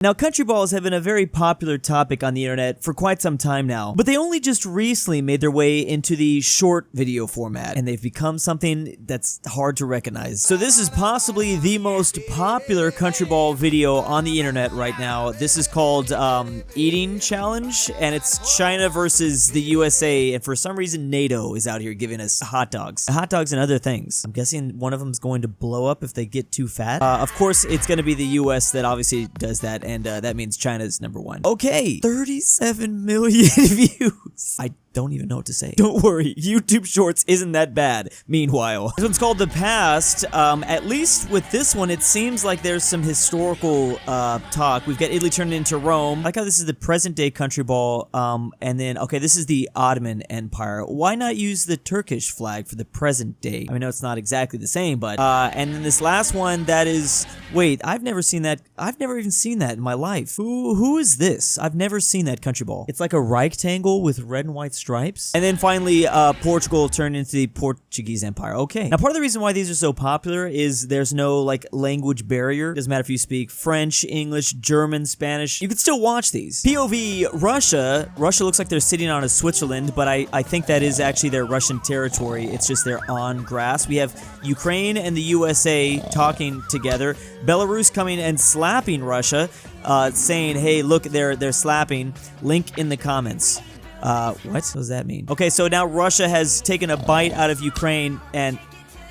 Now, country balls have been a very popular topic on the internet for quite some time now, but they only just recently made their way into the short video format, and they've become something that's hard to recognize. So this is possibly the most popular country ball video on the internet right now. This is called Eating Challenge, and it's China versus the USA, and for some reason NATO is out here giving us hot dogs and other things. I'm guessing one of them is going to blow up if they get too fat. Of course, it's going to be the US that obviously does that, and that means China's #1. Okay, 37 million views. I don't even know what to say. Don't worry, YouTube Shorts isn't that bad. Meanwhile, this one's called The Past. At least with this one, it seems like there's some historical talk. We've got Italy turned into Rome. I like how this is the present-day country ball. And then, okay, this is the Ottoman Empire. Why not use the Turkish flag for the present day? I mean, I know it's not exactly the same, but and then this last one, that is, wait, I've never seen that. I've never even seen that in my life. Who is this? I've never seen that country ball. It's like a rectangle with red and white stripes. And then finally, Portugal turned into the Portuguese Empire. Okay. Now, part of the reason why these are so popular is there's no, like, language barrier. Doesn't matter if you speak French, English, German, Spanish. You can still watch these. POV Russia. Russia looks like they're sitting on a Switzerland, but I think that is actually their Russian territory. It's just they're on grass. We have Ukraine and the USA talking together. Belarus coming and slapping Russia, saying, hey, look, they're slapping. Link in the comments. What does that mean? Okay, so now Russia has taken a bite out of Ukraine, and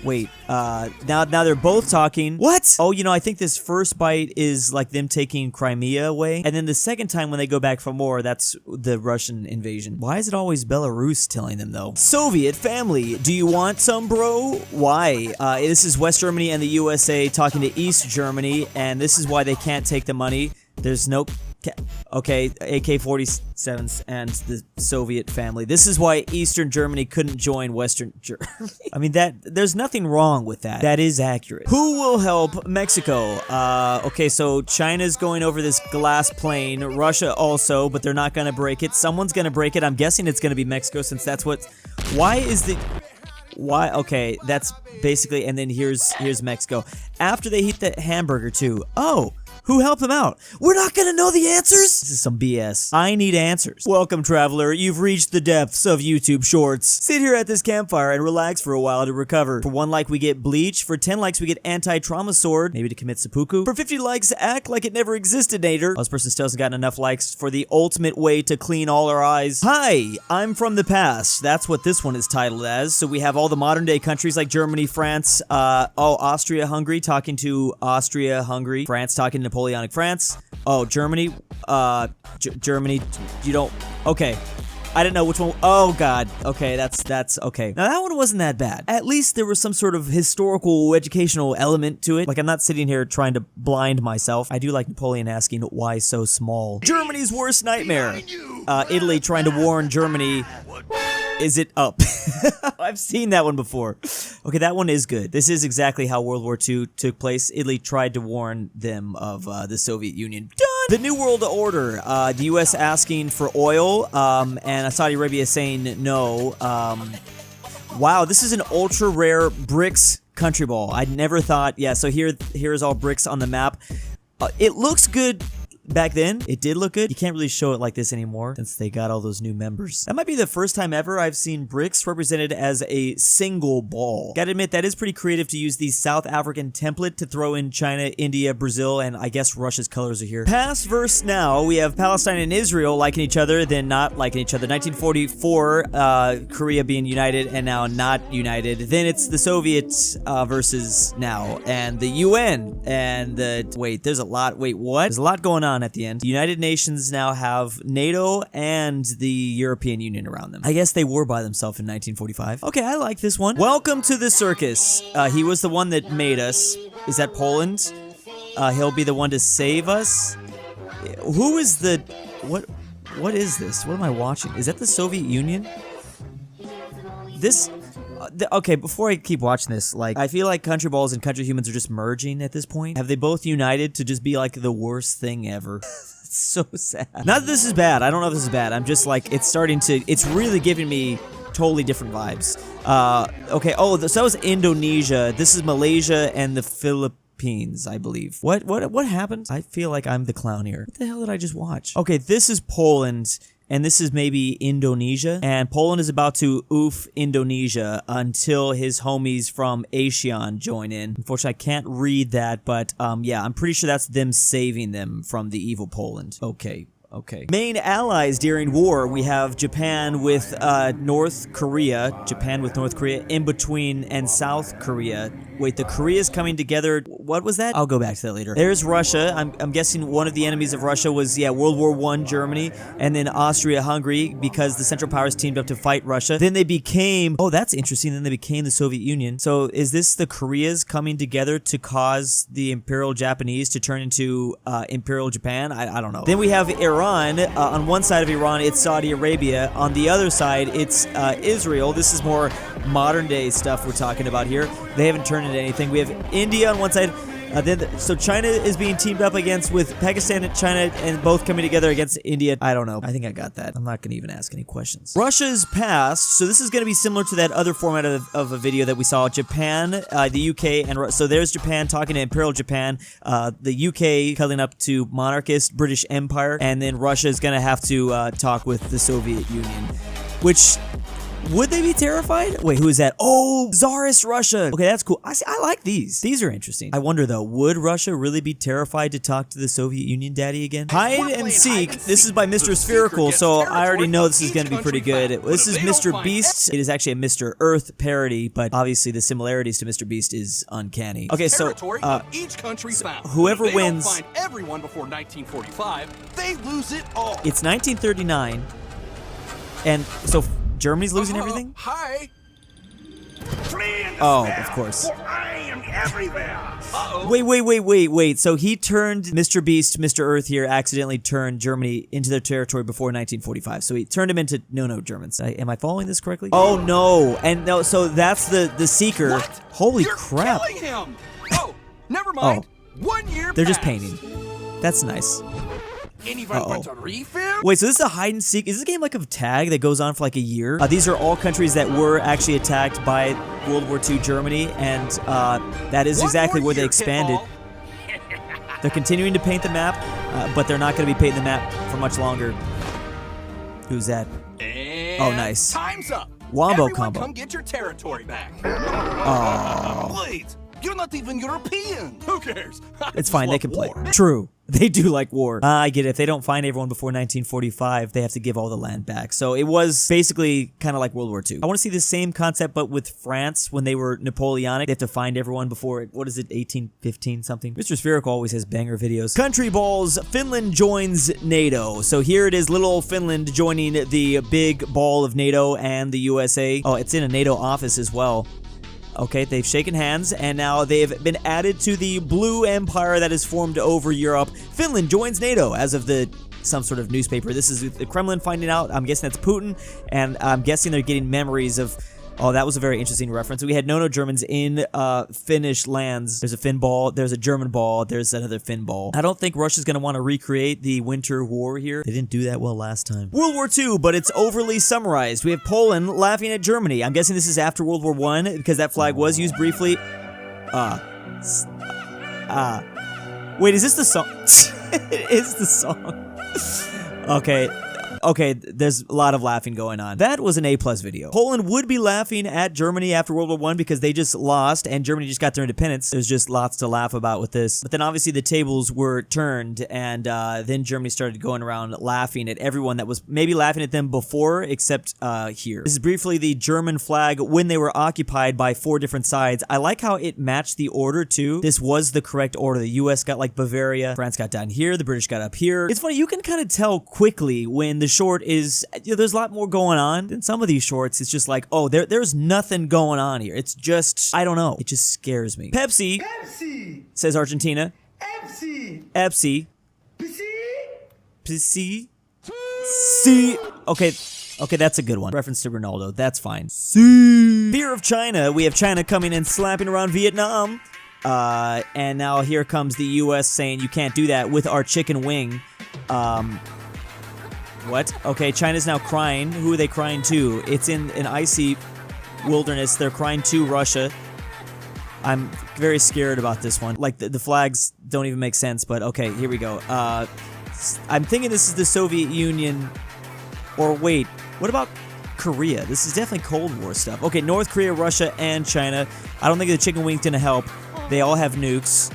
wait, now they're both talking. What? Oh, you know, I think this first bite is like them taking Crimea away, and then the second time when they go back for more, that's the Russian invasion. Why is it always Belarus telling them, though? Soviet family, do you want some, bro? Why? This is West Germany and the USA talking to East Germany, and this is why they can't take the money. There's no... Okay, AK-47s and the Soviet family. This is why Eastern Germany couldn't join Western Germany. I mean, there's nothing wrong with that. That is accurate. Who will help Mexico? Okay, so China's going over this glass plane. Russia also, but they're not gonna break it. Someone's gonna break it. I'm guessing it's gonna be Mexico, since that's what... Why is the... Why? Okay, that's basically... And then here's Mexico. After they eat the hamburger, too. Oh! Who helped them out? We're not gonna know the answers? This is some BS. I need answers. Welcome, traveler. You've reached the depths of YouTube Shorts. Sit here at this campfire and relax for a while to recover. For 1 like, we get bleach. For 10 likes, we get anti-trauma sword. Maybe to commit seppuku. For 50 likes, act like it never existed, Nader. Oh, this person still hasn't gotten enough likes for the ultimate way to clean all our eyes. Hi, I'm from the past. That's what this one is titled as. So we have all the modern day countries like Germany, France, Austria-Hungary talking to Austria-Hungary. France talking to Napoleonic France. Oh, Germany. Germany. You don't... Okay. I didn't know which one. Oh, God. Okay, that's okay. Now, that one wasn't that bad. At least there was some sort of historical, educational element to it. Like, I'm not sitting here trying to blind myself. I do like Napoleon asking, why so small? Germany's worst nightmare. Italy trying to warn Germany... Is it up? I've seen that one before. Okay, that one is good. This is exactly how World War II took place. Italy tried to warn them of the Soviet Union. Done! The New World Order. The U.S. asking for oil, and Saudi Arabia saying no. Wow, this is an ultra-rare bricks country ball. I never thought... Yeah, so here's all bricks on the map. It looks good... Back then, it did look good. You can't really show it like this anymore since they got all those new members. That might be the first time ever I've seen bricks represented as a single ball. Gotta admit, that is pretty creative to use the South African template to throw in China, India, Brazil, and I guess Russia's colors are here. Past versus now, we have Palestine and Israel liking each other, then not liking each other. 1944, Korea being united, and now not united. Then it's the Soviets versus now, and the UN, and the... Wait, there's a lot... Wait, what? There's a lot going on at the end. The United Nations now have NATO and the European Union around them. I guess they were by themselves in 1945. Okay, I like this one. Welcome to the circus. He was the one that made us. Is that Poland? He'll be the one to save us. Who is the... What is this? What am I watching? Is that the Soviet Union? This... Okay, before I keep watching this, like, I feel like country balls and country humans are just merging at this point. Have they both united to just be, like, the worst thing ever? It's so sad. Not that this is bad. I don't know if this is bad. I'm just, like, it's starting to... It's really giving me totally different vibes. Okay, oh, so that was Indonesia. This is Malaysia and the Philippines. Philippines, I believe. What happened? I feel like I'm the clown here. What the hell did I just watch? Okay, this is Poland. And this is maybe Indonesia. And Poland is about to oof Indonesia until his homies from ASEAN join in. Unfortunately, I can't read that, but yeah, I'm pretty sure that's them saving them from the evil Poland. Okay. Main allies during war, we have Japan with North Korea, in between, and South Korea. Wait, the Korea's coming together. What was that? I'll go back to that later. There's Russia. I'm guessing one of the enemies of Russia was, yeah, World War I Germany, and then Austria-Hungary, because the Central Powers teamed up to fight Russia. Then they became, oh, that's interesting, then they became the Soviet Union. So is this the Koreas coming together to cause the Imperial Japanese to turn into Imperial Japan? I don't know. Then we have Iran. On one side of Iran, it's Saudi Arabia. On the other side, it's Israel. This is more modern day stuff we're talking about here. They haven't turned into anything. We have India on one side. So China is being teamed up against with Pakistan and China, and both coming together against India. I don't know. I think I got that. I'm not going to even ask any questions. Russia's passed, so this is going to be similar to that other format of a video that we saw. Japan, the UK, and so there's Japan talking to Imperial Japan, the UK cuddling up to monarchist British Empire, and then Russia is going to have to talk with the Soviet Union, which... Would they be terrified? Wait, who is that? Oh, Tsarist Russia. Okay, that's cool. I like these. These are interesting. I wonder, though, would Russia really be terrified to talk to the Soviet Union daddy again? Hide and Seek. This is by Mr. Spherical, so I already know this is going to be pretty good. This is Mr. Beast. It is actually a Mr. Earth parody, but obviously the similarities to Mr. Beast is uncanny. Okay, so whoever wins... Find everyone before 1945, they lose it all. It's 1939, and so... Germany's losing everything? Hi. Oh, of course. I am everywhere. Wait. So he turned Mr. Beast, Mr. Earth here, accidentally turned Germany into their territory before 1945. So he turned them into no Germans. Am I following this correctly? Oh no. And no, so that's the Seeker. What? Holy You're crap. Killing him. Oh, never mind. Oh. 1 year They're just passed. painting. That's nice. Anyone want a refill? Wait, so this is a hide and seek. Is this a game like of tag that goes on for like a year? These are all countries that were actually attacked by World War II Germany, and that is exactly where they expanded. They're continuing to paint the map, but they're not going to be painting the map for much longer. Who's that? And oh, nice. Time's up. Wombo Everyone combo. Come get your territory back. Oh. Wait, you're not even European. Who cares? It's fine. They can play. True. They do like war. I get it. If they don't find everyone before 1945, they have to give all the land back. So it was basically kind of like World War II. I want to see the same concept, but with France when they were Napoleonic. They have to find everyone before, what is it, 1815 something? Mr. Spherical always has banger videos. Countryballs, Finland joins NATO. So here it is, little old Finland joining the big ball of NATO and the USA. Oh, it's in a NATO office as well. Okay, they've shaken hands, and now they've been added to the blue empire that has formed over Europe. Finland joins NATO as of some sort of newspaper. This is the Kremlin finding out. I'm guessing that's Putin, and I'm guessing they're getting memories of... Oh, that was a very interesting reference. We had no Germans in Finnish lands. There's a Finn ball, there's a German ball, there's another Finn ball. I don't think Russia's going to want to recreate the Winter War here. They didn't do that well last time. World War II, but it's overly summarized. We have Poland laughing at Germany. I'm guessing this is after World War I, because that flag was used briefly. Wait, is this the song? It is the song. Okay, there's a lot of laughing going on. That was an A+ video. Poland would be laughing at Germany after World War I because they just lost and Germany just got their independence. There's just lots to laugh about with this. But then obviously the tables were turned, and then Germany started going around laughing at everyone that was maybe laughing at them before, except here. This is briefly the German flag when they were occupied by 4 different sides. I like how it matched the order too. This was the correct order. The US got like Bavaria, France got down here, the British got up here. It's funny, you can kind of tell quickly when the short is, you know, there's a lot more going on. In some of these shorts, it's just like, oh, there's nothing going on here. It's just, I don't know. It just scares me. Pepsi, says Argentina. Pepsi. Pepsi. See. Okay, that's a good one. Reference to Ronaldo. That's fine. Fear of China. We have China coming and slapping around Vietnam. And now here comes the U.S. saying you can't do that with our chicken wing. What? Okay, China's now crying. Who are they crying to? It's in an icy wilderness. They're crying to Russia. I'm very scared about this one. Like, the flags don't even make sense, but okay, here we go. I'm thinking this is the Soviet Union, or wait, what about Korea? This is definitely Cold War stuff. Okay, North Korea, Russia, and China. I don't think the chicken wing's gonna help. They all have nukes.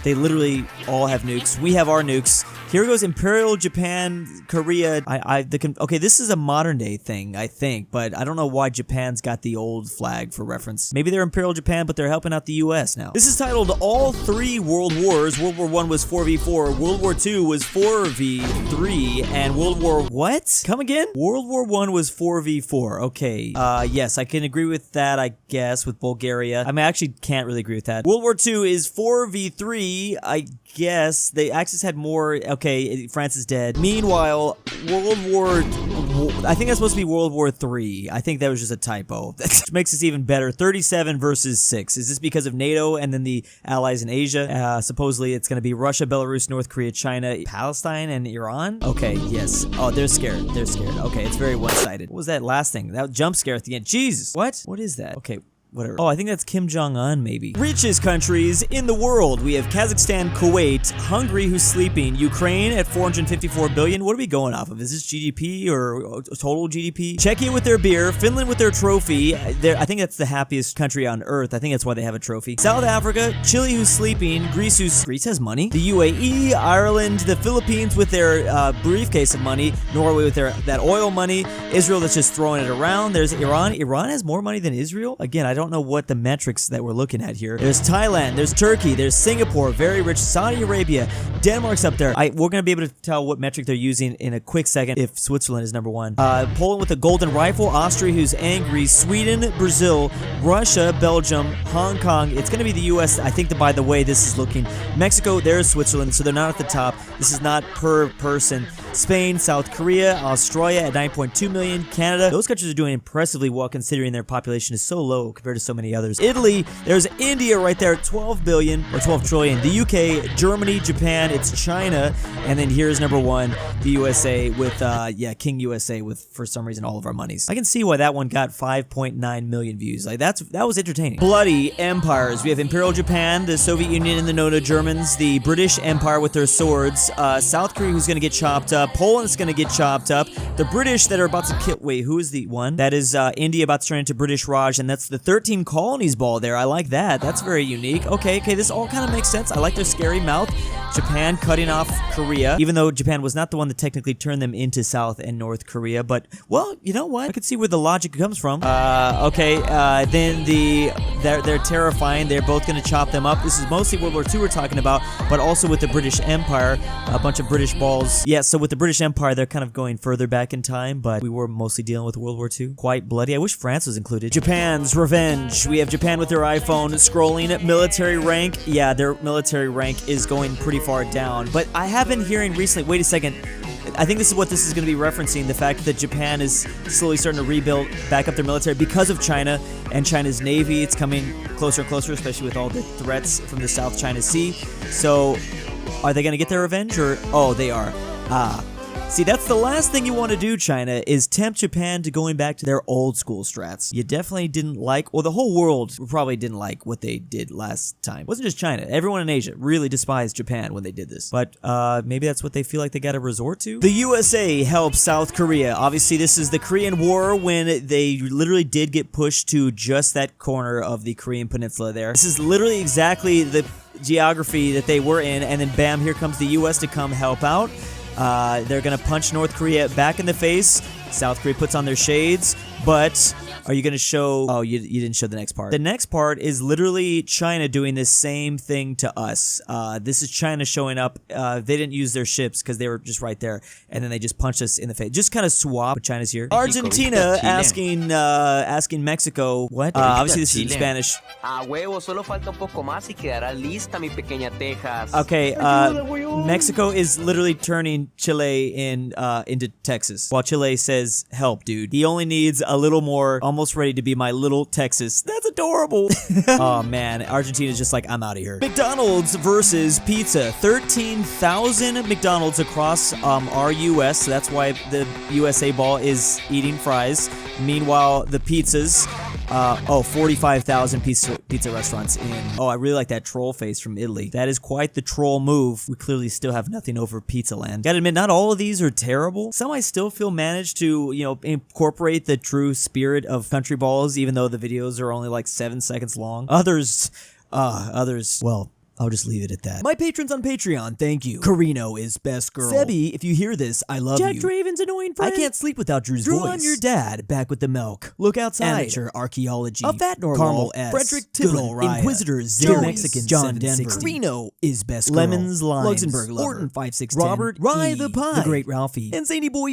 They literally all have nukes. We have our nukes. Here goes Imperial Japan, Korea. Okay, this is a modern day thing, I think, but I don't know why Japan's got the old flag for reference. Maybe they're Imperial Japan, but they're helping out the US now. This is titled All Three World Wars. World War I was 4v4, World War II was 4v3, and World War... What? Come again? World War I was 4v4. Okay, yes, I can agree with that, I guess, with Bulgaria. I mean, I actually can't really agree with that. World War II is 4v3, I guess. The Axis had more... Okay, France is dead. Meanwhile, I think that's supposed to be World War III. I think that was just a typo. That makes this even better. 37 versus 6. Is this because of NATO and then the allies in Asia? Supposedly it's going to be Russia, Belarus, North Korea, China, Palestine, and Iran? Okay, yes. Oh, they're scared. They're scared. Okay, it's very one-sided. What was that last thing? That jump scare at the end. Jesus. What? What is that? Okay. Whatever. Oh, I think that's Kim Jong-un, maybe. Richest countries in the world. We have Kazakhstan, Kuwait, Hungary, who's sleeping, Ukraine at 454 billion. What are we going off of? Is this GDP or total GDP? Czechia with their beer, Finland with their trophy. I think that's the happiest country on earth. I think that's why they have a trophy. South Africa, Chile, who's sleeping, Greece has money. The UAE, Ireland, the Philippines with their briefcase of money, Norway with that oil money, Israel that's just throwing it around. There's Iran. Iran has more money than Israel? Again, I don't know what the metrics that we're looking at here. There's Thailand, there's Turkey, there's Singapore, very rich, Saudi Arabia, Denmark's up there. We're gonna be able to tell what metric they're using in a quick second if Switzerland is number one. Poland with a golden rifle, Austria who's angry, Sweden, Brazil, Russia, Belgium, Hong Kong. It's gonna be the US, I think, by the way this is looking. Mexico, there's Switzerland, so they're not at the top. This is not per person. Spain, South Korea, Australia at 9.2 million, Canada. Those countries are doing impressively well considering their population is so low compared to so many others. Italy, there's India right there, 12 billion, or 12 trillion. The UK, Germany, Japan, it's China, and then here's number one, the USA with, King USA with, for some reason, all of our monies. I can see why that one got 5.9 million views. Like, that was entertaining. Bloody empires. We have Imperial Japan, the Soviet Union and the NATO Germans, the British Empire with their swords, South Korea who's gonna get chopped up, Poland's gonna get chopped up, the British that are about to kill, wait, who is the one? That is, India about to turn into British Raj, and that's the 13 colonies ball there. I like that. That's very unique. Okay, this all kind of makes sense. I like their scary mouth. Japan cutting off Korea, even though Japan was not the one that technically turned them into South and North Korea, but, well, you know what? I can see where the logic comes from. Then they're terrifying. They're both gonna chop them up. This is mostly World War II we're talking about, but also with the British Empire, a bunch of British balls. Yeah, so with the British Empire, they're kind of going further back in time, but we were mostly dealing with World War II. Quite bloody. I wish France was included. Japan's revenge. We have Japan with their iPhone scrolling. Military rank. Yeah, their military rank is going pretty far down, but I have been hearing recently, wait a second, I think this is what this is going to be referencing, the fact that Japan is slowly starting to rebuild back up their military because of China and China's navy. It's coming closer and closer, especially with all the threats from the South China Sea. So, are they going to get their revenge, or... Oh, they are. See, that's the last thing you want to do, China, is tempt Japan to going back to their old school strats. You definitely didn't like, well, the whole world probably didn't like what they did last time. It wasn't just China. Everyone in Asia really despised Japan when they did this. But maybe that's what they feel like they got to resort to? The USA helps South Korea. Obviously, this is the Korean War when they literally did get pushed to just that corner of the Korean Peninsula there. This is literally exactly the geography that they were in, and then bam, here comes the US to come help out. They're gonna punch North Korea back in the face. South Korea puts on their shades, but are you gonna show... Oh, you didn't show the next part. The next part is literally China doing the same thing to us. This is China showing up. They didn't use their ships because they were just right there, and then they just punched us in the face. Just kind of swap, but China's here. Argentina asking Mexico... What? Obviously this is in Spanish. Okay, Mexico is literally turning Chile into Texas, while Chile says, help, dude. He only needs a little more, almost ready to be my little Texas. That's adorable. Oh, man. Argentina's just like, I'm out of here. McDonald's versus pizza. 13,000 McDonald's across our US, so that's why the USA ball is eating fries. Meanwhile, the pizzas Oh, 45,000 pizza restaurants in. Oh, I really like that troll face from Italy. That is quite the troll move. We clearly still have nothing over Pizza Land. Gotta admit, not all of these are terrible. Some I still feel managed to, you know, incorporate the true spirit of Countryballs, even though the videos are only like 7 seconds long. Others, well, I'll just leave it at that. My patrons on Patreon, thank you. KirinoIsBestGirl. Sebby, if you hear this, I love you. Traven's annoying friend. I can't sleep without Drew's voice. Drew, I'm your dad, back with the milk. Look outside. Amateur Archaeology. aPhatNarwhal. Carmel S. Fredrik Tibblin. GoodOldRyah. Inquisitor Zero. Mexican JohnDenver. KirinoIsBestGirl. Lemons Limes. LuxembourgLover. Ortin 516. Robert. RyeThePie. TheGreatRalphy. And ZaneyBoi